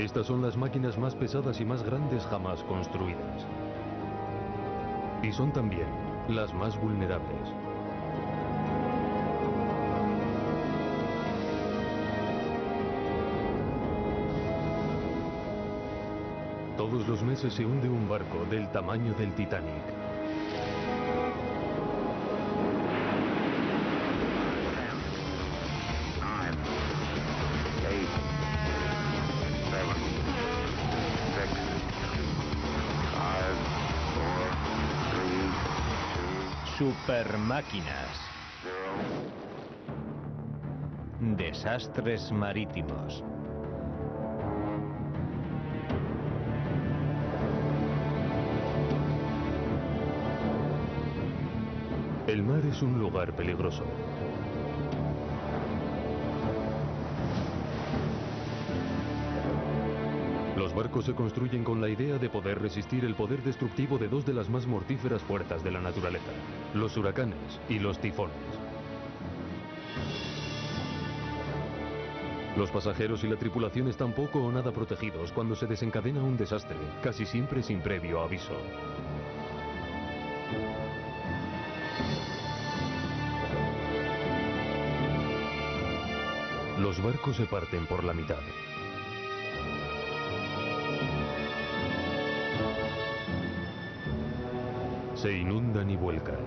Estas son las máquinas más pesadas y más grandes jamás construidas. Y son también las más vulnerables. Todos los meses se hunde un barco del tamaño del Titanic. Supermáquinas. Desastres marítimos. El mar es un lugar peligroso. Los barcos se construyen con la idea de poder resistir el poder destructivo de dos de las más mortíferas fuerzas de la naturaleza, los huracanes y los tifones. Los pasajeros y la tripulación están poco o nada protegidos cuando se desencadena un desastre, casi siempre sin previo aviso. Los barcos se parten por la mitad. Se inundan y vuelcan.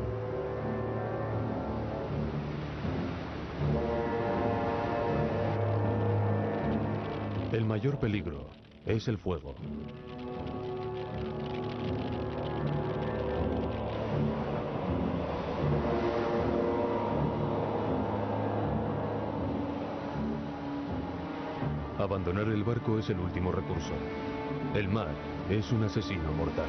El mayor peligro es el fuego. Abandonar el barco es el último recurso. El mar es un asesino mortal.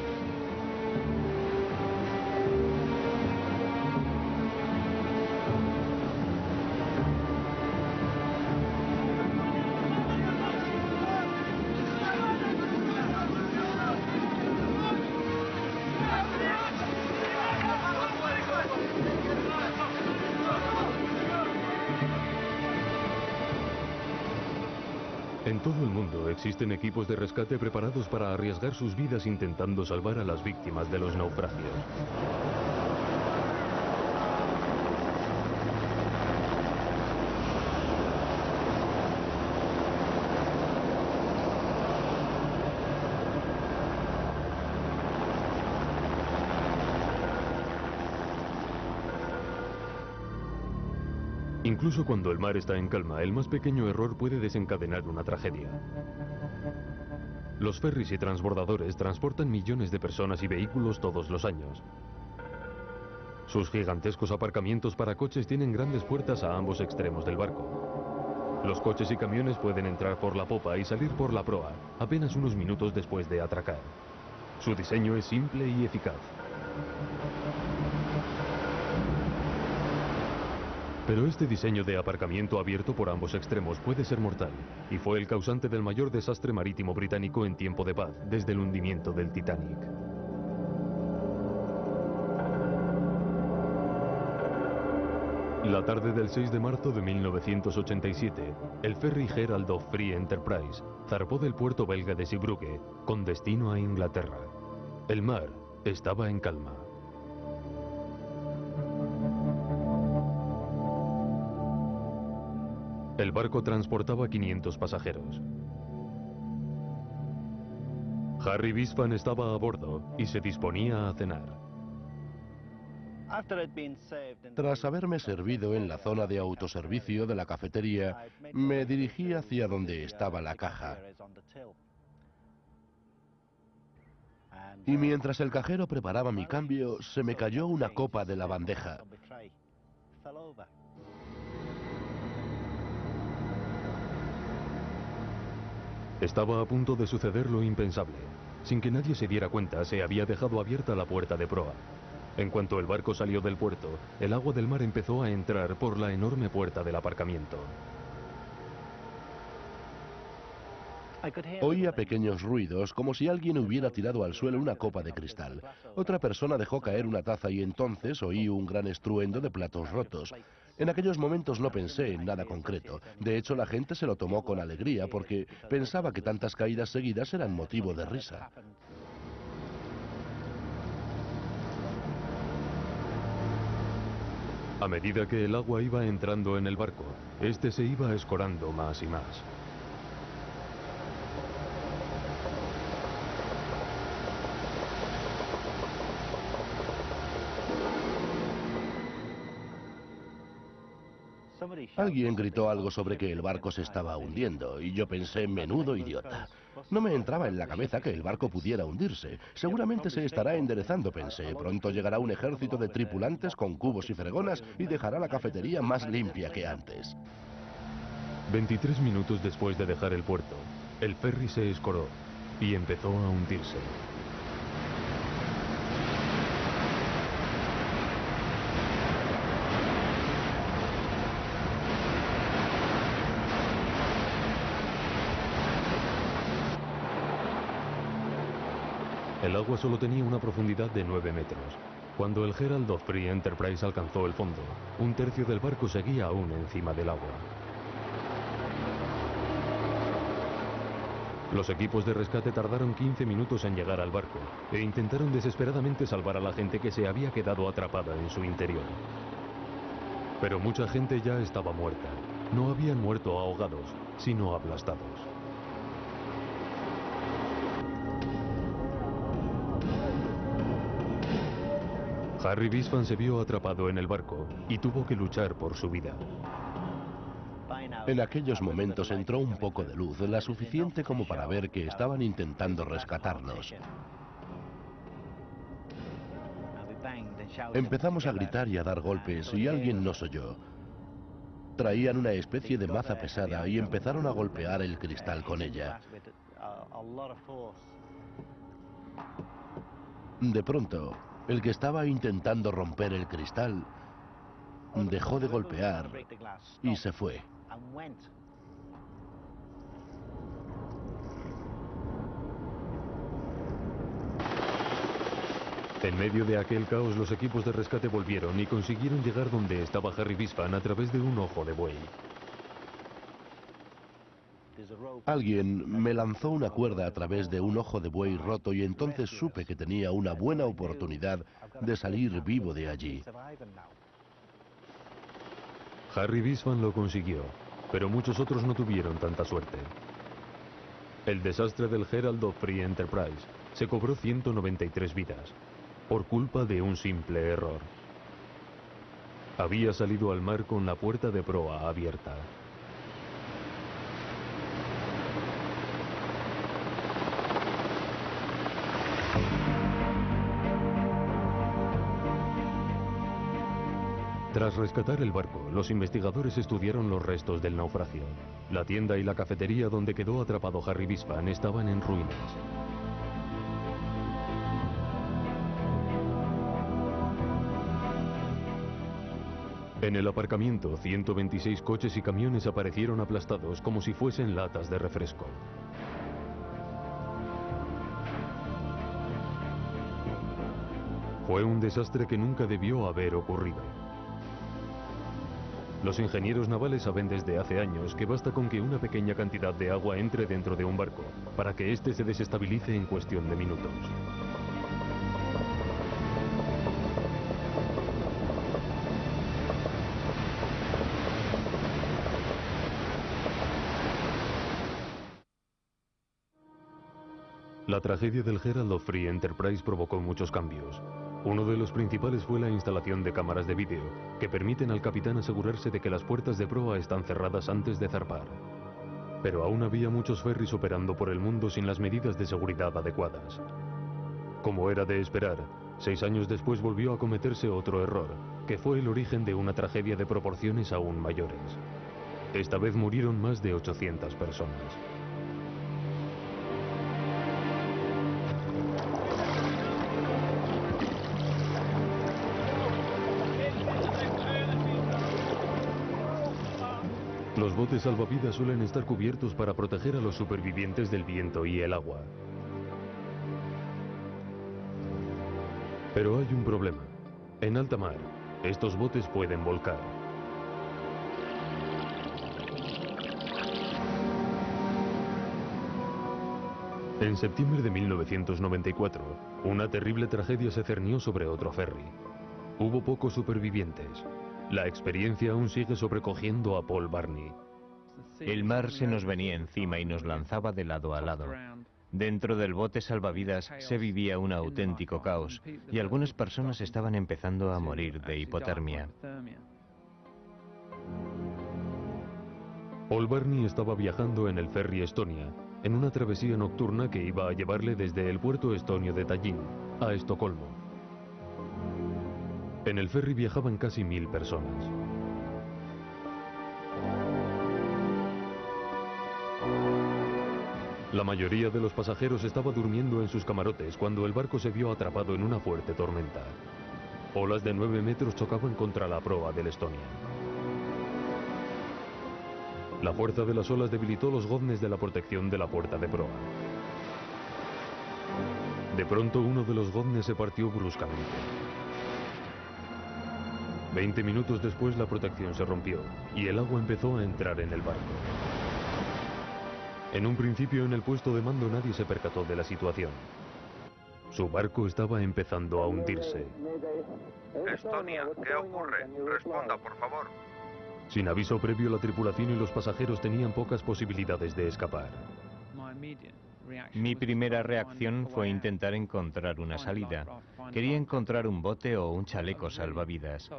En todo el mundo existen equipos de rescate preparados para arriesgar sus vidas intentando salvar a las víctimas de los naufragios. Incluso cuando el mar está en calma, el más pequeño error puede desencadenar una tragedia. Los ferries y transbordadores transportan millones de personas y vehículos todos los años. Sus gigantescos aparcamientos para coches tienen grandes puertas a ambos extremos del barco. Los coches y camiones pueden entrar por la popa y salir por la proa, apenas unos minutos después de atracar. Su diseño es simple y eficaz. Pero este diseño de aparcamiento abierto por ambos extremos puede ser mortal, y fue el causante del mayor desastre marítimo británico en tiempo de paz, desde el hundimiento del Titanic. La tarde del 6 de marzo de 1987, el ferry Herald of Free Enterprise zarpó del puerto belga de Zeebrugge con destino a Inglaterra. El mar estaba en calma. El barco transportaba 500 pasajeros. Harry Bispham estaba a bordo y se disponía a cenar. Tras haberme servido en la zona de autoservicio de la cafetería, me dirigí hacia donde estaba la caja. Y mientras el cajero preparaba mi cambio, se me cayó una copa de la bandeja. Estaba a punto de suceder lo impensable. Sin que nadie se diera cuenta, se había dejado abierta la puerta de proa. En cuanto el barco salió del puerto, el agua del mar empezó a entrar por la enorme puerta del aparcamiento. Oía pequeños ruidos, como si alguien hubiera tirado al suelo una copa de cristal. Otra persona dejó caer una taza y entonces oí un gran estruendo de platos rotos. En aquellos momentos no pensé en nada concreto. De hecho, la gente se lo tomó con alegría porque pensaba que tantas caídas seguidas eran motivo de risa. A medida que el agua iba entrando en el barco, este se iba escorando más y más. Alguien gritó algo sobre que el barco se estaba hundiendo y yo pensé, menudo idiota. No me entraba en la cabeza que el barco pudiera hundirse. Seguramente se estará enderezando, pensé. Pronto llegará un ejército de tripulantes con cubos y fregonas y dejará la cafetería más limpia que antes. 23 minutos después de dejar el puerto, el ferry se escoró y empezó a hundirse. El agua solo tenía una profundidad de 9 metros. Cuando el Herald of Free Enterprise alcanzó el fondo, un tercio del barco seguía aún encima del agua. Los equipos de rescate tardaron 15 minutos en llegar al barco e intentaron desesperadamente salvar a la gente que se había quedado atrapada en su interior. Pero mucha gente ya estaba muerta. No habían muerto ahogados, sino aplastados. Harry Bispham se vio atrapado en el barco y tuvo que luchar por su vida. En aquellos momentos entró un poco de luz, la suficiente como para ver que estaban intentando rescatarnos. Empezamos a gritar y a dar golpes y alguien nos oyó. Traían una especie de maza pesada y empezaron a golpear el cristal con ella. De pronto, el que estaba intentando romper el cristal dejó de golpear y se fue. En medio de aquel caos, los equipos de rescate volvieron y consiguieron llegar donde estaba Harry Bispham a través de un ojo de buey. Alguien me lanzó una cuerda a través de un ojo de buey roto y entonces supe que tenía una buena oportunidad de salir vivo de allí. Harry Bispham lo consiguió, pero muchos otros no tuvieron tanta suerte. El desastre del Herald of Free Enterprise se cobró 193 vidas, por culpa de un simple error. Había salido al mar con la puerta de proa abierta. Tras rescatar el barco, los investigadores estudiaron los restos del naufragio. La tienda y la cafetería donde quedó atrapado Harry Bispham estaban en ruinas. En el aparcamiento, 126 coches y camiones aparecieron aplastados como si fuesen latas de refresco. Fue un desastre que nunca debió haber ocurrido. Los ingenieros navales saben desde hace años que basta con que una pequeña cantidad de agua entre dentro de un barco para que éste se desestabilice en cuestión de minutos. La tragedia del Herald of Free Enterprise provocó muchos cambios. Uno de los principales fue la instalación de cámaras de vídeo, que permiten al capitán asegurarse de que las puertas de proa están cerradas antes de zarpar. Pero aún había muchos ferries operando por el mundo sin las medidas de seguridad adecuadas. Como era de esperar, 6 años después volvió a cometerse otro error, que fue el origen de una tragedia de proporciones aún mayores. Esta vez murieron más de 800 personas. Los botes salvavidas suelen estar cubiertos para proteger a los supervivientes del viento y el agua. Pero hay un problema. En alta mar, estos botes pueden volcar. En septiembre de 1994, una terrible tragedia se cernió sobre otro ferry. Hubo pocos supervivientes. La experiencia aún sigue sobrecogiendo a Paul Barney. El mar se nos venía encima y nos lanzaba de lado a lado. Dentro del bote salvavidas se vivía un auténtico caos y algunas personas estaban empezando a morir de hipotermia. Paul Barney estaba viajando en el ferry Estonia, en una travesía nocturna que iba a llevarle desde el puerto estonio de Tallinn a Estocolmo. En el ferry viajaban casi 1000 personas. La mayoría de los pasajeros estaba durmiendo en sus camarotes cuando el barco se vio atrapado en una fuerte tormenta. Olas de 9 metros chocaban contra la proa del Estonia. La fuerza de las olas debilitó los goznes de la protección de la puerta de proa. De pronto uno de los goznes se partió bruscamente. 20 minutos después la protección se rompió y el agua empezó a entrar en el barco. En un principio en el puesto de mando nadie se percató de la situación. Su barco estaba empezando a hundirse. Estonia, ¿qué ocurre? Responda, por favor. Sin aviso previo, la tripulación y los pasajeros tenían pocas posibilidades de escapar. Mi primera reacción fue intentar encontrar una salida. Quería encontrar un bote o un chaleco salvavidas.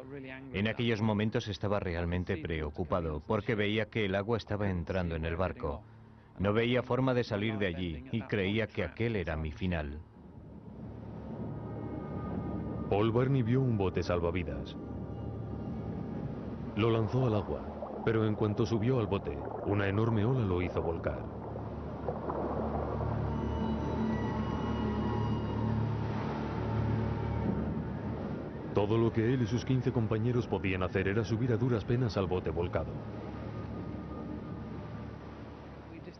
En aquellos momentos estaba realmente preocupado porque veía que el agua estaba entrando en el barco. No veía forma de salir de allí y creía que aquel era mi final. Paul Barney vio un bote salvavidas. Lo lanzó al agua, pero en cuanto subió al bote, una enorme ola lo hizo volcar. Todo lo que él y sus 15 compañeros podían hacer era subir a duras penas al bote volcado.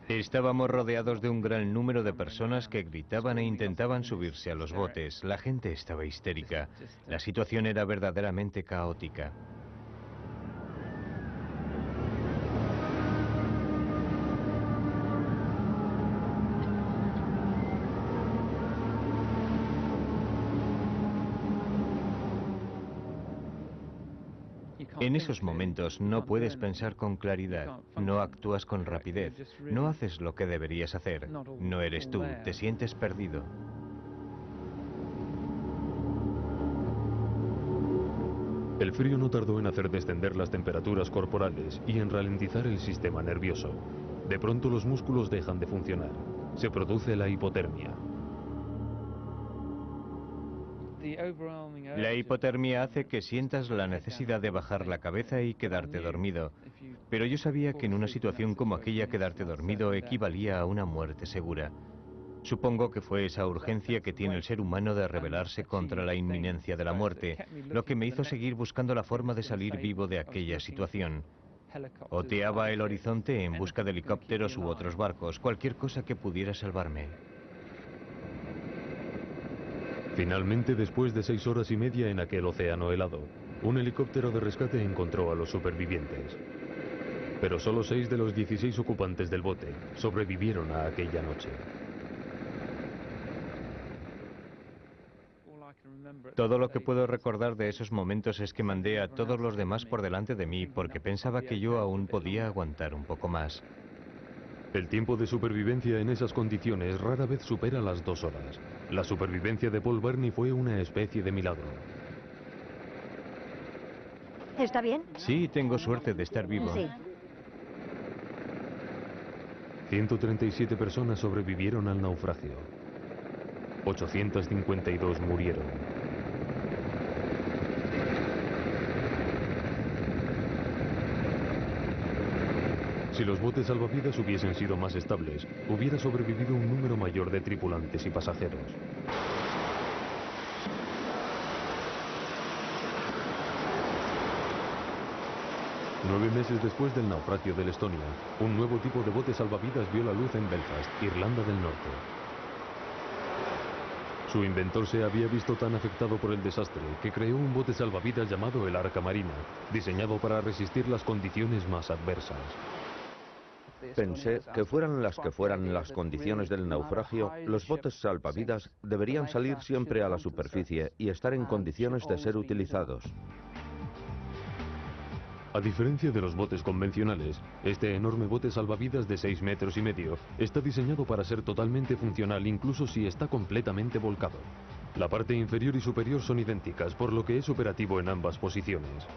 Estábamos rodeados de un gran número de personas que gritaban e intentaban subirse a los botes. La gente estaba histérica. La situación era verdaderamente caótica. En esos momentos no puedes pensar con claridad, no actúas con rapidez, no haces lo que deberías hacer, no eres tú, te sientes perdido. El frío no tardó en hacer descender las temperaturas corporales y en ralentizar el sistema nervioso. De pronto los músculos dejan de funcionar. Se produce la hipotermia. La hipotermia hace que sientas la necesidad de bajar la cabeza y quedarte dormido. Pero yo sabía que en una situación como aquella quedarte dormido equivalía a una muerte segura. Supongo que fue esa urgencia que tiene el ser humano de rebelarse contra la inminencia de la muerte, lo que me hizo seguir buscando la forma de salir vivo de aquella situación. Oteaba el horizonte en busca de helicópteros u otros barcos, cualquier cosa que pudiera salvarme. Finalmente, después de 6 horas y media en aquel océano helado, un helicóptero de rescate encontró a los supervivientes. Pero solo 6 de los 16 ocupantes del bote sobrevivieron a aquella noche. Todo lo que puedo recordar de esos momentos es que mandé a todos los demás por delante de mí porque pensaba que yo aún podía aguantar un poco más. El tiempo de supervivencia en esas condiciones rara vez supera las 2 horas. La supervivencia de Paul Barney fue una especie de milagro. ¿Está bien? Sí, tengo suerte de estar vivo. Sí. 137 personas sobrevivieron al naufragio. 852 murieron. Si los botes salvavidas hubiesen sido más estables, hubiera sobrevivido un número mayor de tripulantes y pasajeros. Nueve meses después del naufragio del Estonia, un nuevo tipo de bote salvavidas vio la luz en Belfast, Irlanda del Norte. Su inventor se había visto tan afectado por el desastre que creó un bote salvavidas llamado el Arca Marina, diseñado para resistir las condiciones más adversas. Pensé que fueran las que fueran las condiciones del naufragio, los botes salvavidas deberían salir siempre a la superficie y estar en condiciones de ser utilizados. A diferencia de los botes convencionales, este enorme bote salvavidas de 6,5 metros está diseñado para ser totalmente funcional incluso si está completamente volcado. La parte inferior y superior son idénticas, por lo que es operativo en ambas posiciones.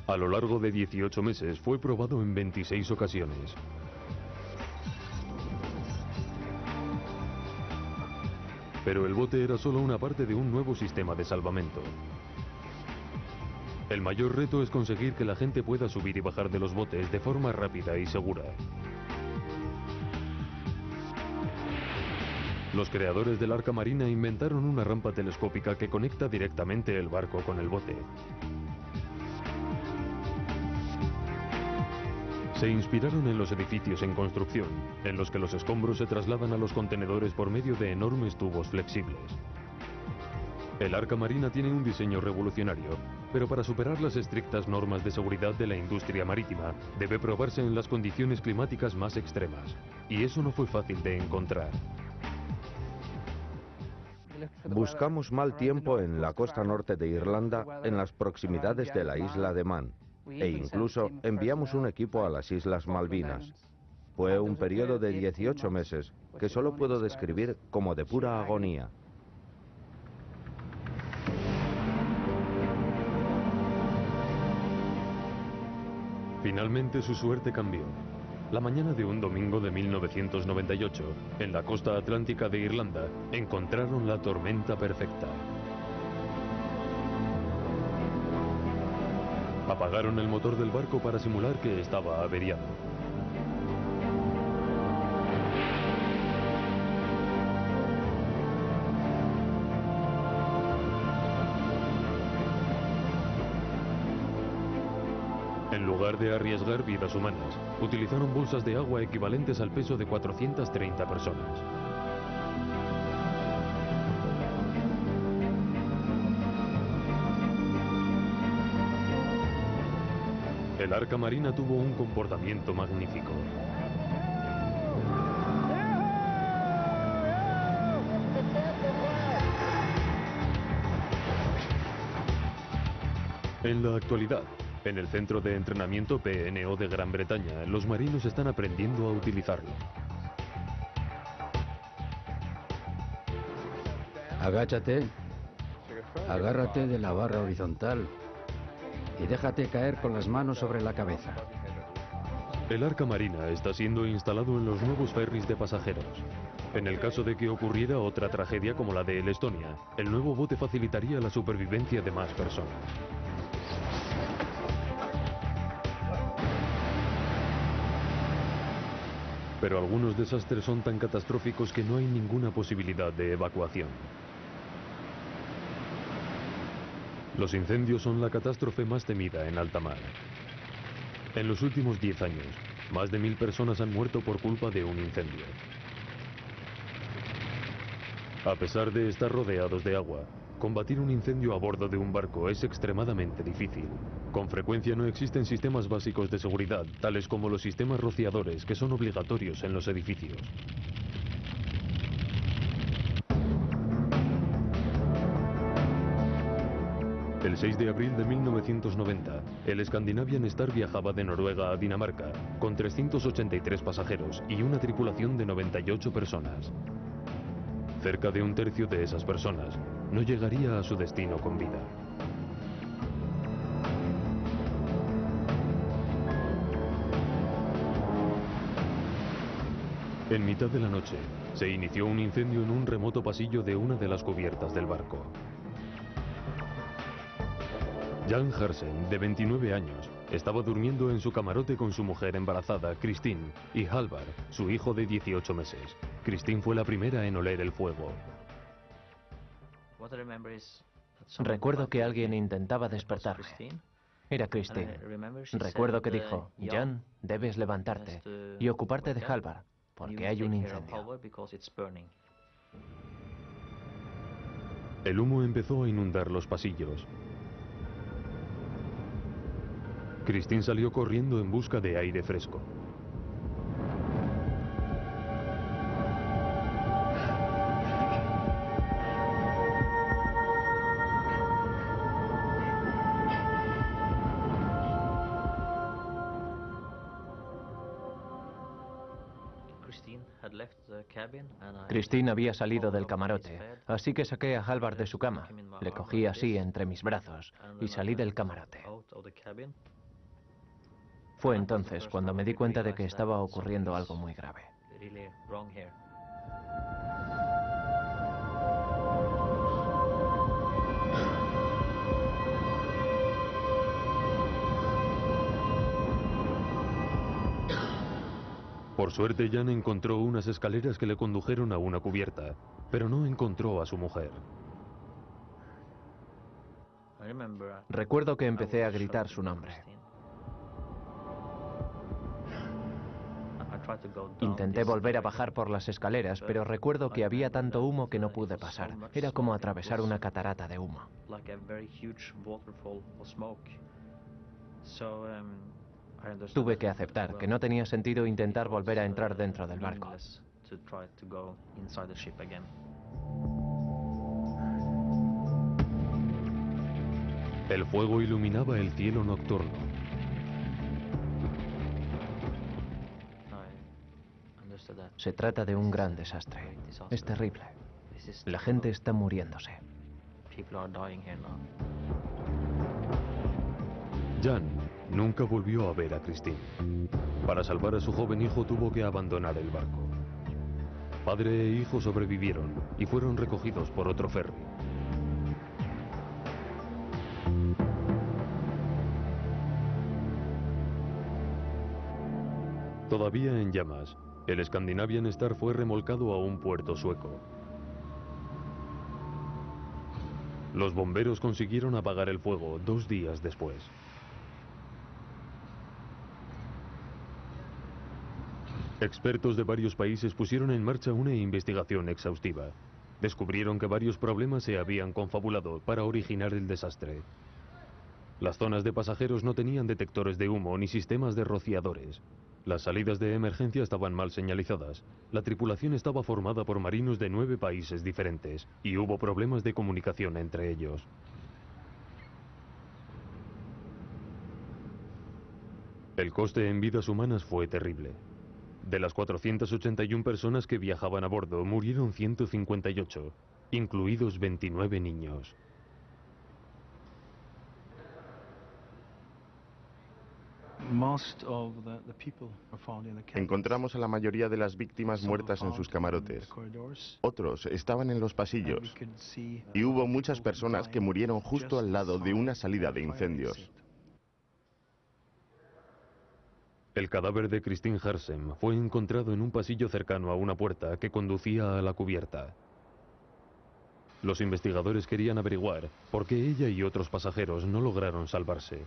A lo largo de 18 meses fue probado en 26 ocasiones. Pero el bote era solo una parte de un nuevo sistema de salvamento. El mayor reto es conseguir que la gente pueda subir y bajar de los botes de forma rápida y segura. Los creadores del Arca Marina inventaron una rampa telescópica que conecta directamente el barco con el bote. Se inspiraron en los edificios en construcción, en los que los escombros se trasladan a los contenedores por medio de enormes tubos flexibles. El Arca Marina tiene un diseño revolucionario, pero para superar las estrictas normas de seguridad de la industria marítima, debe probarse en las condiciones climáticas más extremas. Y eso no fue fácil de encontrar. Buscamos mal tiempo en la costa norte de Irlanda, en las proximidades de la isla de Man, e incluso enviamos un equipo a las Islas Malvinas. Fue un periodo de 18 meses, que solo puedo describir como de pura agonía. Finalmente su suerte cambió. La mañana de un domingo de 1998, en la costa atlántica de Irlanda, encontraron la tormenta perfecta. Apagaron el motor del barco para simular que estaba averiado. En lugar de arriesgar vidas humanas, utilizaron bolsas de agua equivalentes al peso de 430 personas. El Arca Marina tuvo un comportamiento magnífico. En la actualidad, en el centro de entrenamiento PNO de Gran Bretaña, los marinos están aprendiendo a utilizarlo. Agáchate, agárrate de la barra horizontal y déjate caer con las manos sobre la cabeza. El Arca Marina está siendo instalado en los nuevos ferries de pasajeros. En el caso de que ocurriera otra tragedia como la de el Estonia, el nuevo bote facilitaría la supervivencia de más personas. Pero algunos desastres son tan catastróficos que no hay ninguna posibilidad de evacuación. Los incendios son la catástrofe más temida en alta mar. En los últimos 10 años, más de 1000 personas han muerto por culpa de un incendio. A pesar de estar rodeados de agua, combatir un incendio a bordo de un barco es extremadamente difícil. Con frecuencia no existen sistemas básicos de seguridad, tales como los sistemas rociadores, que son obligatorios en los edificios. El 6 de abril de 1990, el Scandinavian Star viajaba de Noruega a Dinamarca, con 383 pasajeros y una tripulación de 98 personas. Cerca de un tercio de esas personas no llegaría a su destino con vida. En mitad de la noche, se inició un incendio en un remoto pasillo de una de las cubiertas del barco. Jan Hersen, de 29 años, estaba durmiendo en su camarote con su mujer embarazada, Christine, y Halvard, su hijo de 18 meses. Christine fue la primera en oler el fuego. Recuerdo que alguien intentaba despertarme. Era Christine. Recuerdo que dijo, Jan, debes levantarte y ocuparte de Halvard, porque hay un incendio. El humo empezó a inundar los pasillos. Christine salió corriendo en busca de aire fresco. Christine había salido del camarote, así que saqué a Halvard de su cama. Le cogí así entre mis brazos y salí del camarote. Fue entonces cuando me di cuenta de que estaba ocurriendo algo muy grave. Por suerte, Jan encontró unas escaleras que le condujeron a una cubierta, pero no encontró a su mujer. Recuerdo que empecé a gritar su nombre. Intenté volver a bajar por las escaleras, pero recuerdo que había tanto humo que no pude pasar. Era como atravesar una catarata de humo. Tuve que aceptar que no tenía sentido intentar volver a entrar dentro del barco. El fuego iluminaba el cielo nocturno. Se trata de un gran desastre. Es terrible. La gente está muriéndose. Jan nunca volvió a ver a Christine. Para salvar a su joven hijo tuvo que abandonar el barco. Padre e hijo sobrevivieron y fueron recogidos por otro ferry. Todavía en llamas, el Scandinavian Star fue remolcado a un puerto sueco. Los bomberos consiguieron apagar el fuego 2 días después. Expertos de varios países pusieron en marcha una investigación exhaustiva. Descubrieron que varios problemas se habían confabulado para originar el desastre. Las zonas de pasajeros no tenían detectores de humo ni sistemas de rociadores. Las salidas de emergencia estaban mal señalizadas. La tripulación estaba formada por marinos de 9 países diferentes y hubo problemas de comunicación entre ellos. El coste en vidas humanas fue terrible. De las 481 personas que viajaban a bordo, murieron 158, incluidos 29 niños. Encontramos a la mayoría de las víctimas muertas en sus camarotes. Otros estaban en los pasillos. Y hubo muchas personas que murieron justo al lado de una salida de incendios. El cadáver de Christine Hersem fue encontrado en un pasillo cercano a una puerta que conducía a la cubierta. Los investigadores querían averiguar por qué ella y otros pasajeros no lograron salvarse.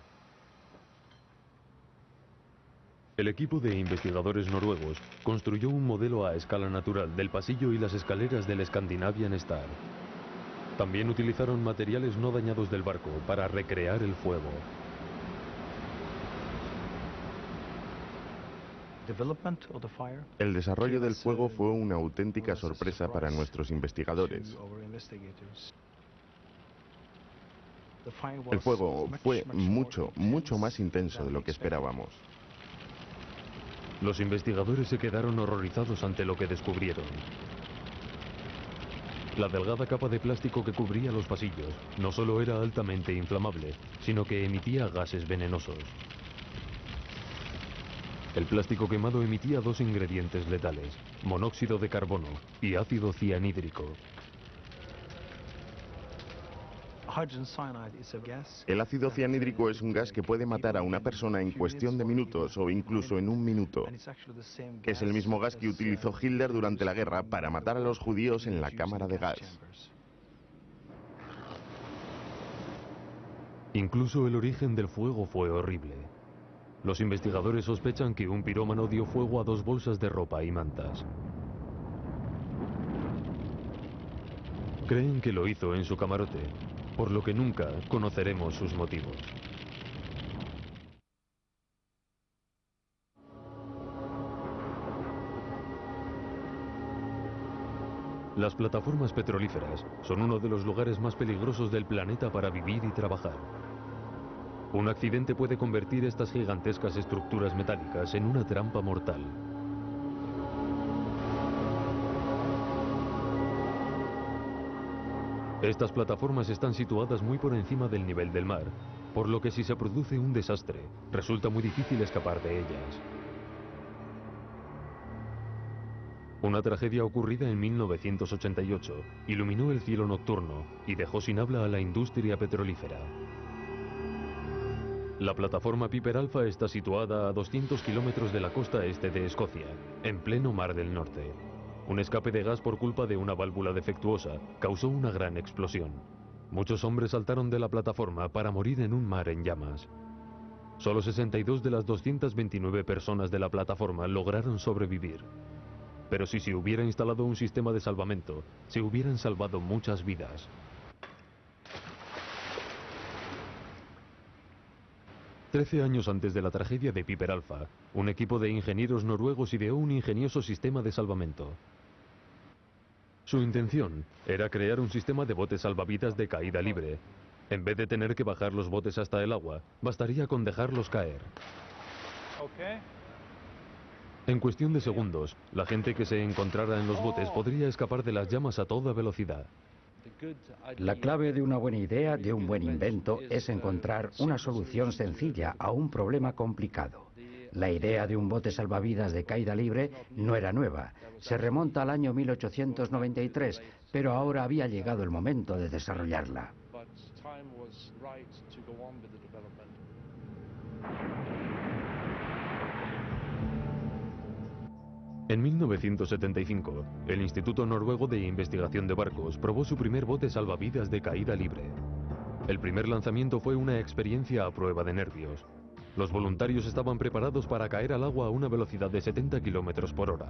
El equipo de investigadores noruegos construyó un modelo a escala natural del pasillo y las escaleras del Scandinavian Star. También utilizaron materiales no dañados del barco para recrear el fuego. El desarrollo del fuego fue una auténtica sorpresa para nuestros investigadores. El fuego fue mucho más intenso de lo que esperábamos. Los investigadores se quedaron horrorizados ante lo que descubrieron. La delgada capa de plástico que cubría los pasillos no solo era altamente inflamable, sino que emitía gases venenosos. El plástico quemado emitía 2 ingredientes letales, monóxido de carbono y ácido cianhídrico. El ácido cianhídrico es un gas que puede matar a una persona en cuestión de minutos o incluso en 1 minuto. Es el mismo gas que utilizó Hitler durante la guerra para matar a los judíos en la cámara de gas. Incluso el origen del fuego fue horrible. Los investigadores sospechan que un pirómano dio fuego a 2 bolsas de ropa y mantas. Creen que lo hizo en su camarote, por lo que nunca conoceremos sus motivos. Las plataformas petrolíferas son uno de los lugares más peligrosos del planeta para vivir y trabajar. Un accidente puede convertir estas gigantescas estructuras metálicas en una trampa mortal. Estas plataformas están situadas muy por encima del nivel del mar, por lo que si se produce un desastre, resulta muy difícil escapar de ellas. Una tragedia ocurrida en 1988 iluminó el cielo nocturno y dejó sin habla a la industria petrolífera. La plataforma Piper Alpha está situada a 200 kilómetros de la costa este de Escocia, en pleno Mar del Norte. Un escape de gas por culpa de una válvula defectuosa causó una gran explosión. Muchos hombres saltaron de la plataforma para morir en un mar en llamas. Solo 62 de las 229 personas de la plataforma lograron sobrevivir. Pero si se hubiera instalado un sistema de salvamento, se hubieran salvado muchas vidas. 13 años antes de la tragedia de Piper Alpha, un equipo de ingenieros noruegos ideó un ingenioso sistema de salvamento. Su intención era crear un sistema de botes salvavidas de caída libre. En vez de tener que bajar los botes hasta el agua, bastaría con dejarlos caer. En cuestión de segundos, la gente que se encontrara en los botes podría escapar de las llamas a toda velocidad. La clave de una buena idea, de un buen invento, es encontrar una solución sencilla a un problema complicado. La idea de un bote salvavidas de caída libre no era nueva. Se remonta al año 1893, pero ahora había llegado el momento de desarrollarla. En 1975, el Instituto Noruego de Investigación de Barcos probó su primer bote salvavidas de caída libre. El primer lanzamiento fue una experiencia a prueba de nervios. Los voluntarios estaban preparados para caer al agua a una velocidad de 70 kilómetros por hora.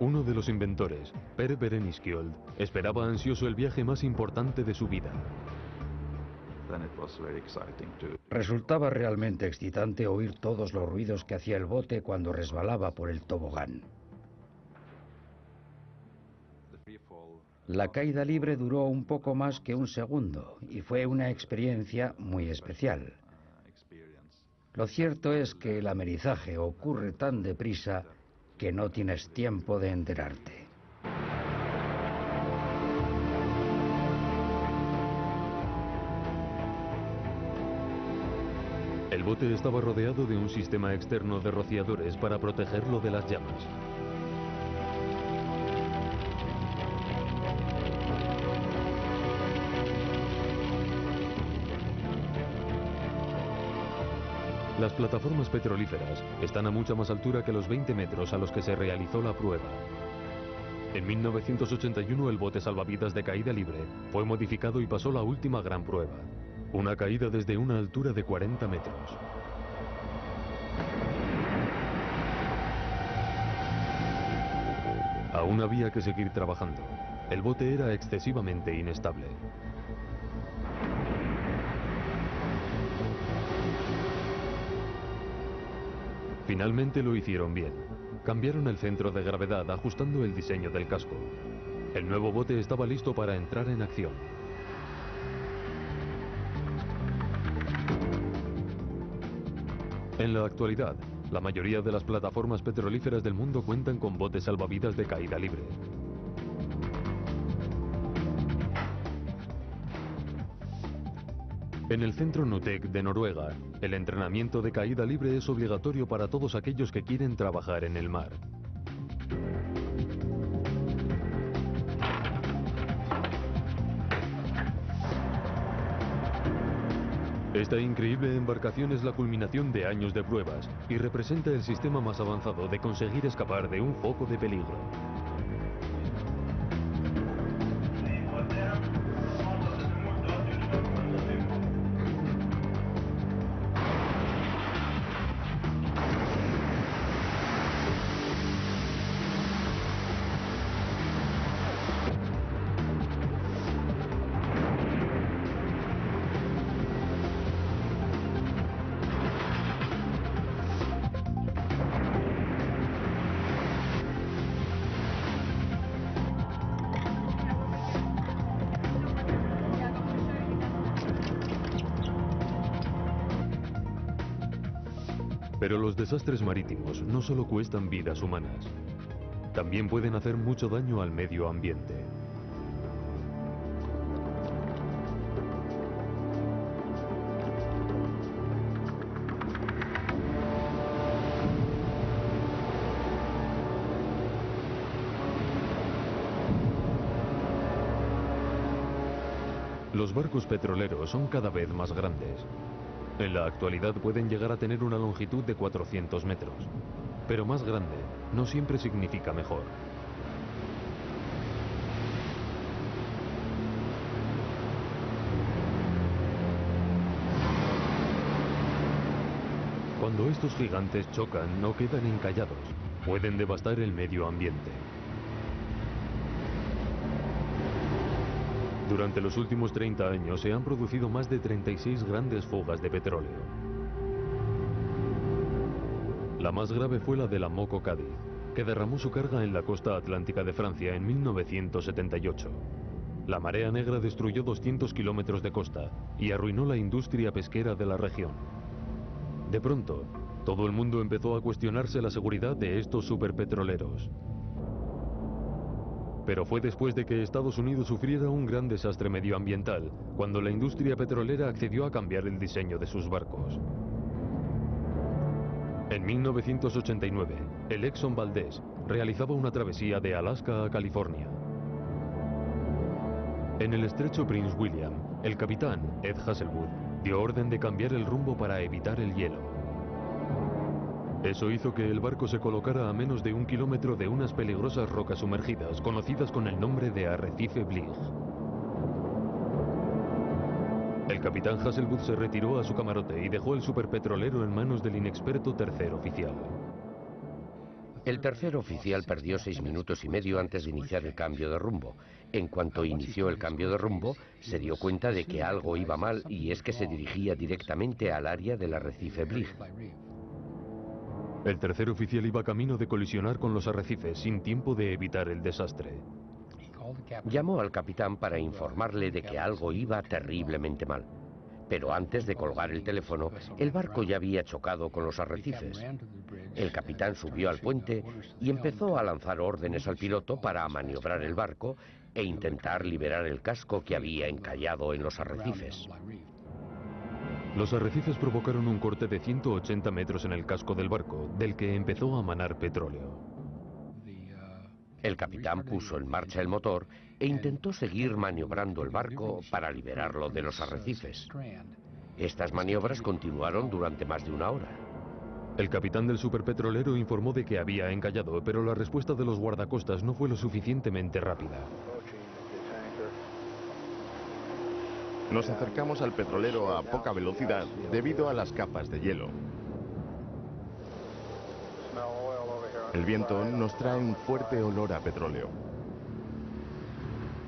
Uno de los inventores, Per Bereniskjold, esperaba ansioso el viaje más importante de su vida. Resultaba realmente excitante oír todos los ruidos que hacía el bote cuando resbalaba por el tobogán. La caída libre duró un poco más que un segundo y fue una experiencia muy especial. Lo cierto es que el amerizaje ocurre tan deprisa que no tienes tiempo de enterarte. El bote estaba rodeado de un sistema externo de rociadores para protegerlo de las llamas. Las plataformas petrolíferas están a mucha más altura que los 20 metros a los que se realizó la prueba. En 1981 el bote salvavidas de caída libre fue modificado y pasó la última gran prueba. Una caída desde una altura de 40 metros. Aún había que seguir trabajando. El bote era excesivamente inestable. Finalmente lo hicieron bien. Cambiaron el centro de gravedad ajustando el diseño del casco. El nuevo bote estaba listo para entrar en acción. En la actualidad, la mayoría de las plataformas petrolíferas del mundo cuentan con botes salvavidas de caída libre. En el centro Nutek de Noruega, el entrenamiento de caída libre es obligatorio para todos aquellos que quieren trabajar en el mar. Esta increíble embarcación es la culminación de años de pruebas y representa el sistema más avanzado de conseguir escapar de un foco de peligro. Pero los desastres marítimos no solo cuestan vidas humanas, también pueden hacer mucho daño al medio ambiente. Los barcos petroleros son cada vez más grandes. En la actualidad pueden llegar a tener una longitud de 400 metros. Pero más grande no siempre significa mejor. Cuando estos gigantes chocan o quedan encallados, pueden devastar el medio ambiente. Durante los últimos 30 años se han producido más de 36 grandes fugas de petróleo. La más grave fue la de la Moco Cádiz, que derramó su carga en la costa atlántica de Francia en 1978. La marea negra destruyó 200 kilómetros de costa y arruinó la industria pesquera de la región. De pronto, todo el mundo empezó a cuestionarse la seguridad de estos superpetroleros. Pero fue después de que Estados Unidos sufriera un gran desastre medioambiental, cuando la industria petrolera accedió a cambiar el diseño de sus barcos. En 1989, el Exxon Valdez realizaba una travesía de Alaska a California. En el estrecho Prince William, el capitán Ed Hasselwood dio orden de cambiar el rumbo para evitar el hielo. Eso hizo que el barco se colocara a menos de 1 kilómetro de unas peligrosas rocas sumergidas, conocidas con el nombre de Arrecife Bligh. El capitán Hasselwood se retiró a su camarote y dejó el superpetrolero en manos del inexperto tercer oficial. El tercer oficial perdió 6 minutos y medio antes de iniciar el cambio de rumbo. En cuanto inició el cambio de rumbo, se dio cuenta de que algo iba mal, y es que se dirigía directamente al área del Arrecife Bligh. El tercer oficial iba camino de colisionar con los arrecifes sin tiempo de evitar el desastre. Llamó al capitán para informarle de que algo iba terriblemente mal. Pero antes de colgar el teléfono, el barco ya había chocado con los arrecifes. El capitán subió al puente y empezó a lanzar órdenes al piloto para maniobrar el barco e intentar liberar el casco que había encallado en los arrecifes. Los arrecifes provocaron un corte de 180 metros en el casco del barco, del que empezó a manar petróleo. El capitán puso en marcha el motor e intentó seguir maniobrando el barco para liberarlo de los arrecifes. Estas maniobras continuaron durante más de 1 hora. El capitán del superpetrolero informó de que había encallado, pero la respuesta de los guardacostas no fue lo suficientemente rápida. Nos acercamos al petrolero a poca velocidad debido a las capas de hielo. El viento nos trae un fuerte olor a petróleo.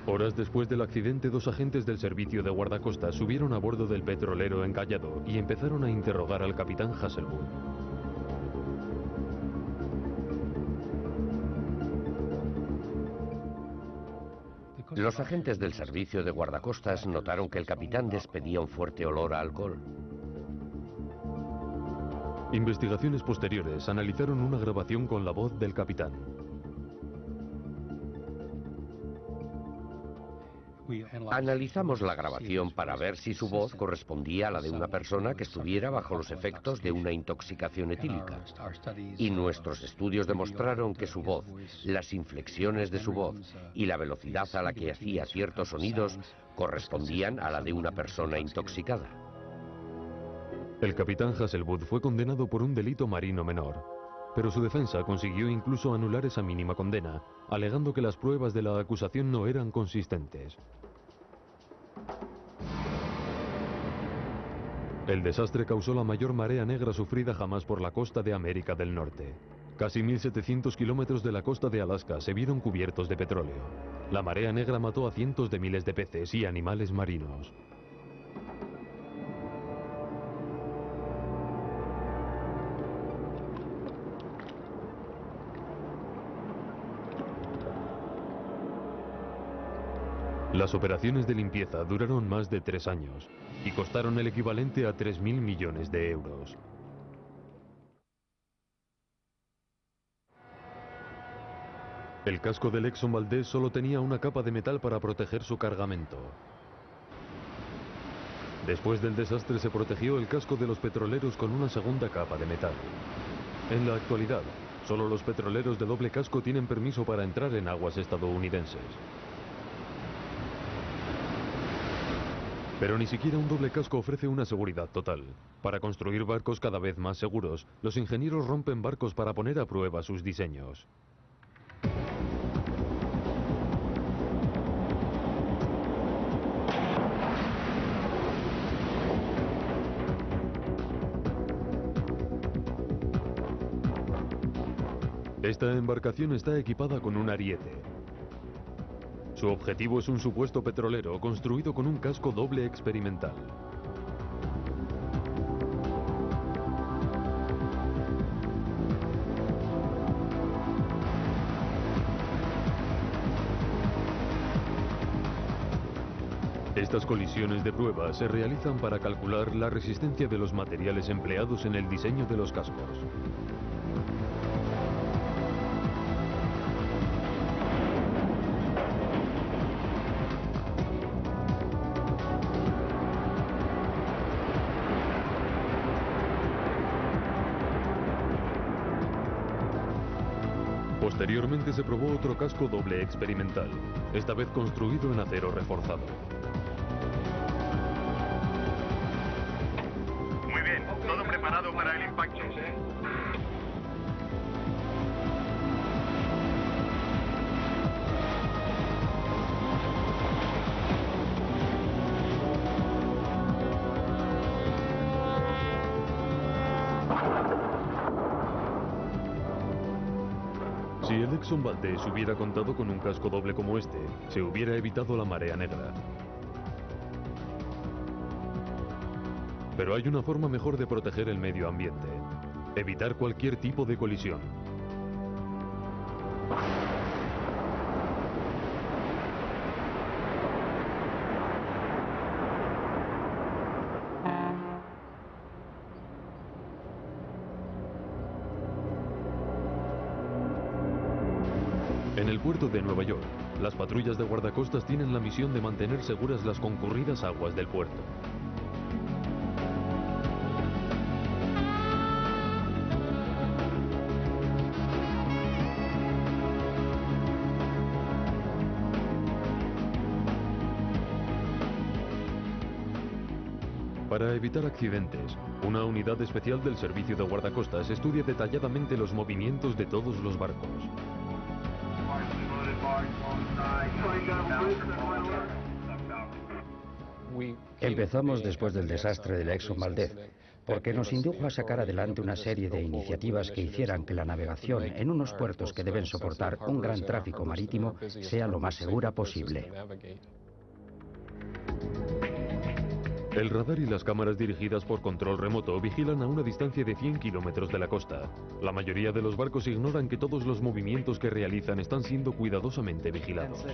Horas después del accidente, 2 agentes del servicio de guardacostas subieron a bordo del petrolero encallado y empezaron a interrogar al capitán Hasselwood. Los agentes del servicio de guardacostas notaron que el capitán despedía un fuerte olor a alcohol. Investigaciones posteriores analizaron una grabación con la voz del capitán. Analizamos la grabación para ver si su voz correspondía a la de una persona que estuviera bajo los efectos de una intoxicación etílica. Y nuestros estudios demostraron que su voz, las inflexiones de su voz y la velocidad a la que hacía ciertos sonidos correspondían a la de una persona intoxicada. El capitán Hasselwood fue condenado por un delito marino menor, pero su defensa consiguió incluso anular esa mínima condena, alegando que las pruebas de la acusación no eran consistentes. El desastre causó la mayor marea negra sufrida jamás por la costa de América del Norte. Casi 1.700 kilómetros de la costa de Alaska se vieron cubiertos de petróleo. La marea negra mató a cientos de miles de peces y animales marinos. Las operaciones de limpieza duraron más de 3 años y costaron el equivalente a 3.000 millones de euros. El casco del Exxon Valdez solo tenía una capa de metal para proteger su cargamento. Después del desastre se protegió el casco de los petroleros con una segunda capa de metal. En la actualidad, solo los petroleros de doble casco tienen permiso para entrar en aguas estadounidenses. Pero ni siquiera un doble casco ofrece una seguridad total. Para construir barcos cada vez más seguros, los ingenieros rompen barcos para poner a prueba sus diseños. Esta embarcación está equipada con un ariete. Su objetivo es un supuesto petrolero construido con un casco doble experimental. Estas colisiones de prueba se realizan para calcular la resistencia de los materiales empleados en el diseño de los cascos. Posteriormente se probó otro casco doble experimental, esta vez construido en acero reforzado. Muy bien, todo preparado para el impacto. Si el Exxon Valdez hubiera contado con un casco doble como este, se hubiera evitado la marea negra. Pero hay una forma mejor de proteger el medio ambiente: evitar cualquier tipo de colisión. En el puerto de Nueva York, las patrullas de guardacostas tienen la misión de mantener seguras las concurridas aguas del puerto. Para evitar accidentes, una unidad especial del servicio de guardacostas estudia detalladamente los movimientos de todos los barcos. Empezamos después del desastre del Exxon Valdez, porque nos indujo a sacar adelante una serie de iniciativas que hicieran que la navegación en unos puertos que deben soportar un gran tráfico marítimo sea lo más segura posible. El radar y las cámaras dirigidas por control remoto vigilan a una distancia de 100 kilómetros de la costa. La mayoría de los barcos ignoran que todos los movimientos que realizan están siendo cuidadosamente vigilados.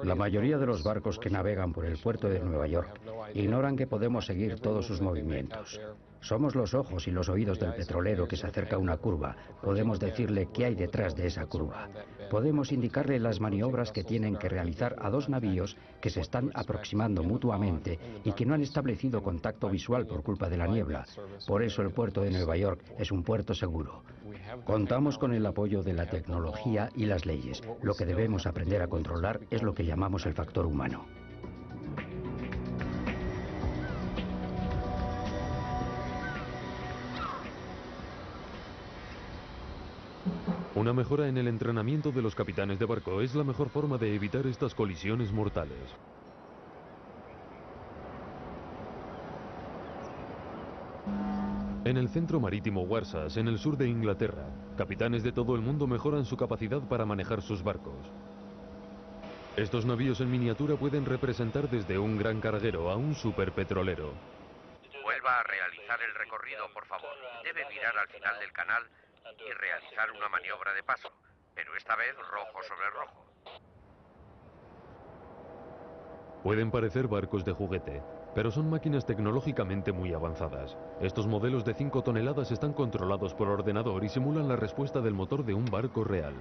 La mayoría de los barcos que navegan por el puerto de Nueva York ignoran que podemos seguir todos sus movimientos. Somos los ojos y los oídos del petrolero que se acerca a una curva. Podemos decirle qué hay detrás de esa curva. Podemos indicarle las maniobras que tienen que realizar a dos navíos que se están aproximando mutuamente y que no han establecido contacto visual por culpa de la niebla. Por eso el puerto de Nueva York es un puerto seguro. Contamos con el apoyo de la tecnología y las leyes. Lo que debemos aprender a controlar es lo que llamamos el factor humano. Una mejora en el entrenamiento de los capitanes de barco es la mejor forma de evitar estas colisiones mortales. En el centro marítimo Warsas, en el sur de Inglaterra, capitanes de todo el mundo mejoran su capacidad para manejar sus barcos. Estos navíos en miniatura pueden representar desde un gran carguero a un superpetrolero. Vuelva a realizar el recorrido, por favor. Debe virar al final del canal y realizar una maniobra de paso, pero esta vez rojo sobre rojo. Pueden parecer barcos de juguete, Pero son máquinas tecnológicamente muy avanzadas. Estos modelos de 5 toneladas están controlados por ordenador y simulan la respuesta del motor de un barco real.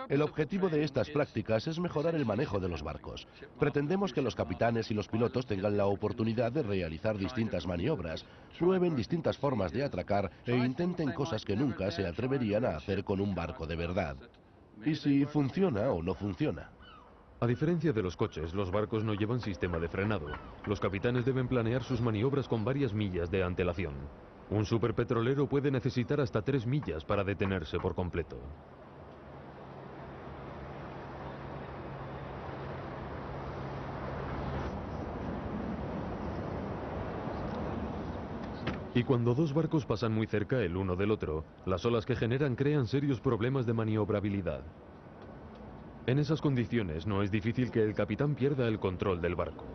El objetivo de estas prácticas es mejorar el manejo de los barcos. Pretendemos que los capitanes y los pilotos tengan la oportunidad de realizar distintas maniobras, prueben distintas formas de atracar e intenten cosas que nunca se atreverían a hacer con un barco de verdad. Y si funciona o no funciona. A diferencia de los coches, los barcos no llevan sistema de frenado. Los capitanes deben planear sus maniobras con varias millas de antelación. Un superpetrolero puede necesitar hasta 3 millas para detenerse por completo. Y cuando dos barcos pasan muy cerca el uno del otro, las olas que generan crean serios problemas de maniobrabilidad. En esas condiciones no es difícil que el capitán pierda el control del barco.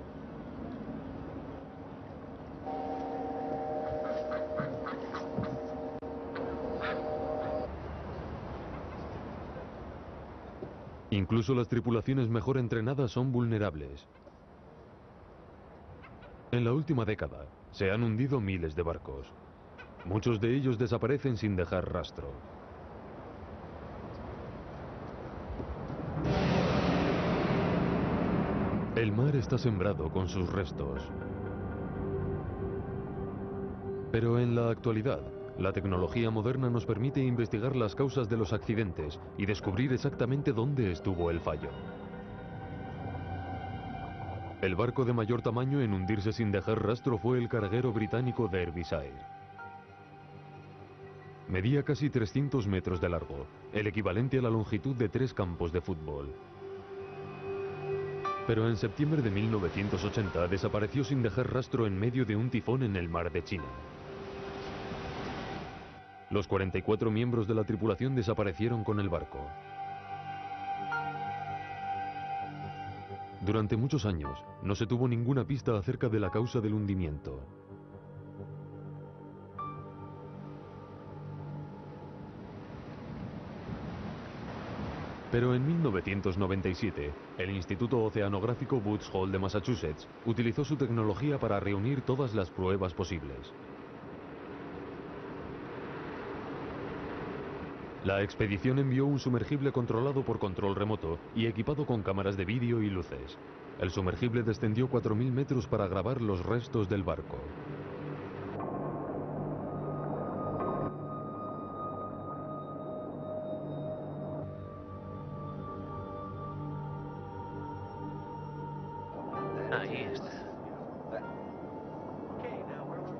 Incluso las tripulaciones mejor entrenadas son vulnerables. En la última década, se han hundido miles de barcos. Muchos de ellos desaparecen sin dejar rastro. El mar está sembrado con sus restos. Pero en la actualidad, la tecnología moderna nos permite investigar las causas de los accidentes y descubrir exactamente dónde estuvo el fallo. El barco de mayor tamaño en hundirse sin dejar rastro fue el carguero británico Derbyshire. Medía casi 300 metros de largo, el equivalente a la longitud de 3 campos de fútbol. Pero en septiembre de 1980 desapareció sin dejar rastro en medio de un tifón en el mar de China. Los 44 miembros de la tripulación desaparecieron con el barco. Durante muchos años, no se tuvo ninguna pista acerca de la causa del hundimiento. Pero en 1997, el Instituto Oceanográfico Woods Hole de Massachusetts utilizó su tecnología para reunir todas las pruebas posibles. La expedición envió un sumergible controlado por control remoto y equipado con cámaras de vídeo y luces. El sumergible descendió 4.000 metros para grabar los restos del barco. Ahí está.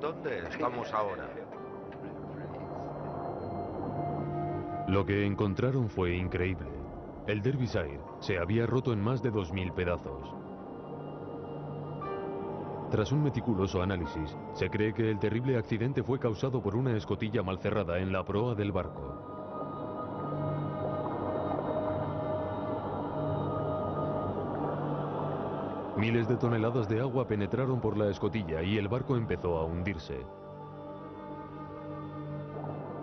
¿Dónde estamos ahora? Lo que encontraron fue increíble. El Derbyshire se había roto en más de 2.000 pedazos. Tras un meticuloso análisis, se cree que el terrible accidente fue causado por una escotilla mal cerrada en la proa del barco. Miles de toneladas de agua penetraron por la escotilla y el barco empezó a hundirse.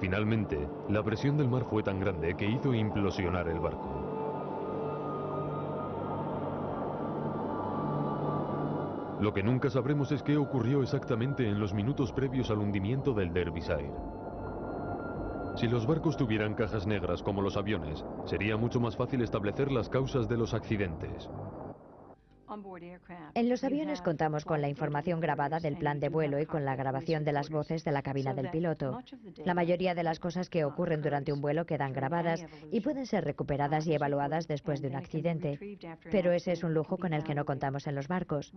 Finalmente, la presión del mar fue tan grande que hizo implosionar el barco. Lo que nunca sabremos es qué ocurrió exactamente en los minutos previos al hundimiento del Derbyshire. Si los barcos tuvieran cajas negras como los aviones, sería mucho más fácil establecer las causas de los accidentes. En los aviones contamos con la información grabada del plan de vuelo y con la grabación de las voces de la cabina del piloto. La mayoría de las cosas que ocurren durante un vuelo quedan grabadas y pueden ser recuperadas y evaluadas después de un accidente. Pero ese es un lujo con el que no contamos en los barcos.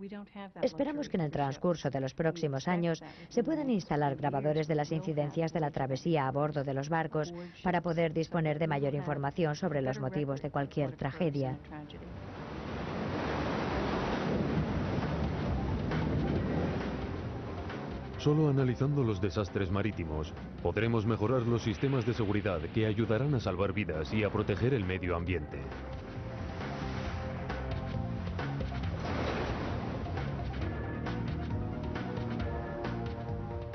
Esperamos que en el transcurso de los próximos años se puedan instalar grabadores de las incidencias de la travesía a bordo de los barcos para poder disponer de mayor información sobre los motivos de cualquier tragedia. Solo analizando los desastres marítimos, podremos mejorar los sistemas de seguridad que ayudarán a salvar vidas y a proteger el medio ambiente.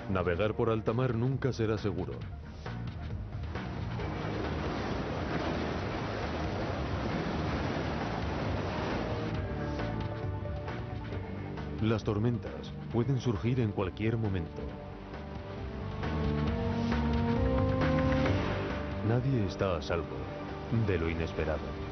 Navegar por alta mar nunca será seguro. Las tormentas pueden surgir en cualquier momento. Nadie está a salvo de lo inesperado.